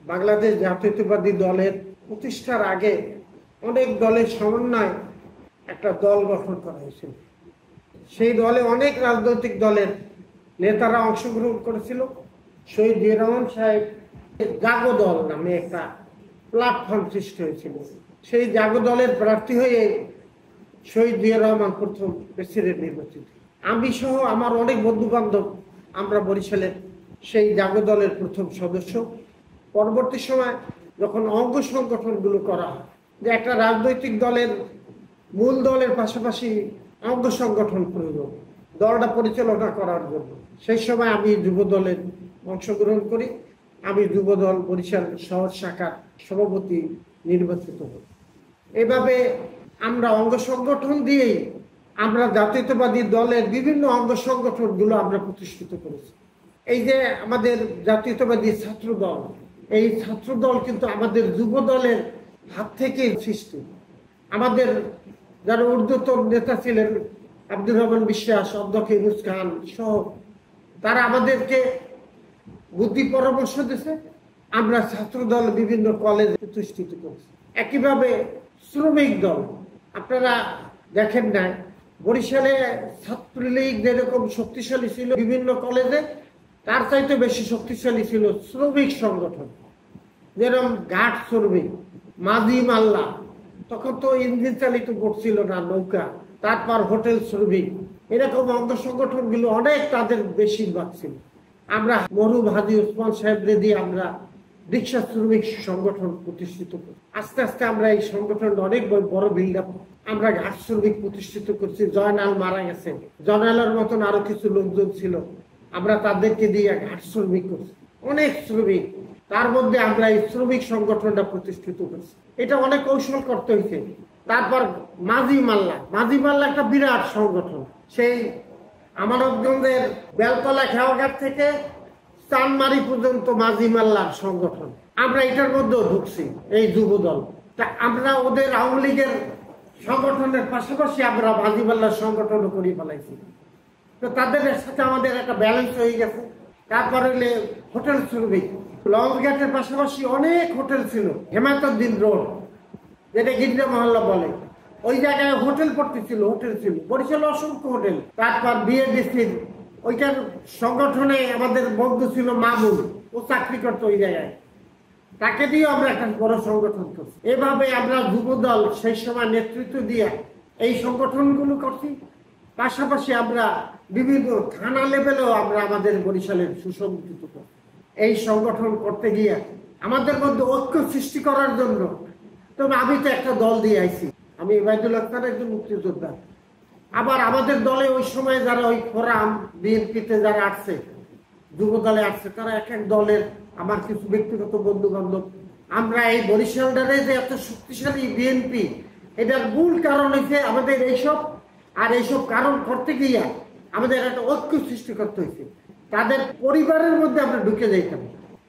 বাংলাদেশ জাতীয়তাবাদী দলের প্রতিষ্ঠার আগে অনেক দলের সমন্বয়ে একটা দল গঠন করা হয়েছিল। সেই দলে অনেক রাজনৈতিক দলের নেতারা অংশগ্রহণ করেছিল। শহীদ জিয়া রহমান সাহেব জাগো দল নামে একটা প্ল্যাটফর্ম সৃষ্টি হয়েছিল। সেই জাগো দলের প্রার্থী হয়ে শহীদ জিয়া রহমান প্রথম প্রেসিডেন্ট নির্বাচিত। আমি সহ আমার অনেক বন্ধু বান্ধব আমরা বরিশালের সেই জাগো দলের প্রথম সদস্য। পরবর্তী সময় যখন অঙ্গ সংগঠনগুলো করা হয়, যে একটা রাজনৈতিক দলের মূল দলের পাশাপাশি অঙ্গ সংগঠন প্রয়োজন দলটা পরিচালনা করার জন্য, সেই সময় আমি যুব দলের অংশগ্রহণ করি। আমি যুব দল বরিশাল শহর শাখার সভাপতি নির্বাচিত হই। এভাবে আমরা অঙ্গ সংগঠন দিয়েই আমরা জাতীয়তাবাদী দলের বিভিন্ন অঙ্গ সংগঠনগুলো আমরা প্রতিষ্ঠিত করেছি। এই যে আমাদের জাতীয়তাবাদী ছাত্র দল, এই ছাত্র দল কিন্তু আমাদের যুব দলের হাত থেকে সৃষ্টি। আমাদের যারা ঊর্ধ্বতন নেতা ছিলেন, আব্দুর রহমান বিশ্বাস, অধ্যক্ষ ইউনুস খান সহ, তারা আমাদেরকে বুদ্ধি পরামর্শ দিয়েছে। আমরা ছাত্র দল বিভিন্ন কলেজে প্রতিষ্ঠিত করেছি। একইভাবে শ্রমিক দল, আপনারা দেখেন না, বরিশালে ছাত্রলীগ যেরকম শক্তিশালী ছিল বিভিন্ন কলেজে, তার চাইতে বেশি শক্তিশালী ছিল শ্রমিক সংগঠন। যেরকম ঘাট শ্রমিক, মাঝি মাল্লা, তখন তো ইঞ্জিন চালিত বোট ছিল না, নৌকা, তারপর হোটেল শ্রমিক, এরকম অঙ্গ সংগঠনগুলো অনেক তাদের বেশিরভাগ ছিল। আমরা মরহুম হাজী ওসমান সাহেবরে দিয়ে আমরা রিক্সা শ্রমিক সংগঠন প্রতিষ্ঠিত করি। আস্তে আস্তে আমরা এই সংগঠনটা অনেক বড় বিল্ড আপ। আমরা ঘাট শ্রমিক প্রতিষ্ঠিত করছি। জয়নাল মারা গেছে, জয়নালের মতন আরো কিছু লোকজন ছিল, আমরা তাদেরকে দিয়ে ঘাট শ্রমিক করছি। অনেক শ্রমিক, তার মধ্যে আমরা এই শ্রমিক সংগঠনটা প্রতিষ্ঠিত করছি। এটা অনেক কৌশল করতে হয়েছে। তারপর মাঝি মাল্লা একটা বিরাট সংগঠন। সেই আমানতগঞ্জের বেলতলা খেয়াঘাট থেকে চানমারি পর্যন্ত মাঝি মাল্লার সংগঠন। আমরা এটার মধ্যেও ঢুকছি, এই যুব দল। তা আমরা ওদের আওয়ামী লীগের সংগঠনের পাশাপাশি আমরা মাঝি মাল্লার সংগঠনও করে ফেলাইছি। তো তাদের সাথে আমাদের একটা ব্যালেন্স হয়ে গেছে। তারপর হইলে হোটেল শ্রমিক, লঞ্চ ঘাটের পাশাপাশি অনেক হোটেল ছিল। হেমায়তুদ্দিন রোড, যেটা গির্জা মহল্লা বলে, ওই জায়গায় হোটেল ছিল। বরিশালে অসংখ্য হোটেল। তারপর বিএডিসির ওইটার সংগঠনে আমাদের বন্ধু ছিল মামুন, ও চাকরি করতো ওই জায়গায়, তাকে দিয়ে আমরা একটা বড় সংগঠন করছি। এভাবে আমরা যুব দল সেই সময় নেতৃত্ব দিয়ে এই সংগঠনগুলো করছি। পাশাপাশি আমরা বিভিন্ন থানা লেভেলেও আমরা আমাদের বরিশালের সুসংগঠিত করছি। এই সংগঠন করতে গিয়ে আমাদের মধ্যে ঐক্য সৃষ্টি করার জন্য, তবে আমি তো একটা দল দিয়ে আইছি, আমি ইবাদুল আক্তার একজন মুক্তিযোদ্ধা। আবার আমাদের দলে ওই সময় যারা ওই ফোরাম বিএনপিতে যারা আসছে, যুব দলে আসছে, তারা এক এক দলের আমার কিছু ব্যক্তিগত বন্ধু বান্ধব। আমরা এই বরিশালটারে যে এত শক্তিশালী বিএনপি, এটার মূল কারণ হচ্ছে আমাদের এইসব কারণ করতে গিয়ে আমাদের একটা ঐক্য সৃষ্টি করতে হয়েছে। তাদের পরিবারের মধ্যে আমরা ঢুকে যাইতাম।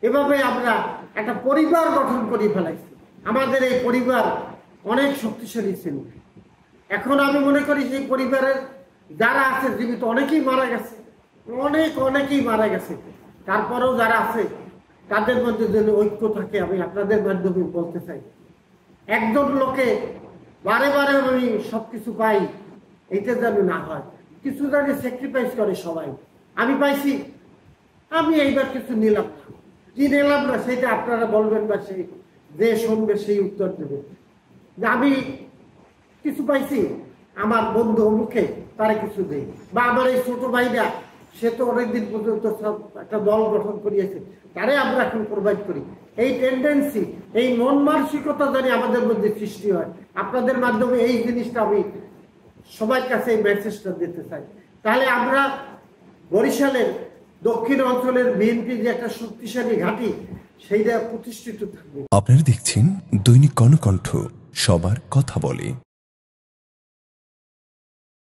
এভাবে আমরা একটা পরিবার গঠন করে ফেলাইছি। আমাদের এই পরিবার অনেক শক্তিশালী ছিল। এখন আমি মনে করি সেই পরিবারের যারা আছে জীবিত অনেকেই মারা গেছে, অনেকেই মারা গেছে। তারপরেও যারা আছে তাদের মধ্যে যেন ঐক্য থাকে, আমি আপনাদের মাধ্যমে বলতে চাই। একজন লোকে বারে বারে আমি সবকিছু পাই, এইটা যেন না হয়। কিছু যেন স্যাক্রিফাইস করে সবাই। আমি পাইছি, আমি এইবার কিছু নিলাম না। কি নিলাম না সেটা আপনারা বলবেন, বা সেই যে শুনবে সেই উত্তর দেবে। যে আমি কিছু পাইছি, আমার বন্ধু অমুখে তারা কিছু দেয়, বা আমার এই ছোট ভাইরা, সে তো অনেকদিন পর্যন্ত সব একটা দল গঠন করিয়েছে, তারে আমরা এখন প্রোভাইড করি। এই টেন্ডেন্সি, এই মন মানসিকতা জানি আমাদের মধ্যে সৃষ্টি হয়। আপনাদের মাধ্যমে এই জিনিসটা আমি সবার কাছে এই মেসেজটা দিতে চাই। তাহলে আমরা বরিশালের দক্ষিণ অঞ্চলের বিএনপি যে একটা শক্তিশালী ঘাঁটি, সেইটা প্রতিষ্ঠিত থাকবে। আপনারা দেখছেন দৈনিক কর্ণকণ্ঠ, সবার কথা বলে।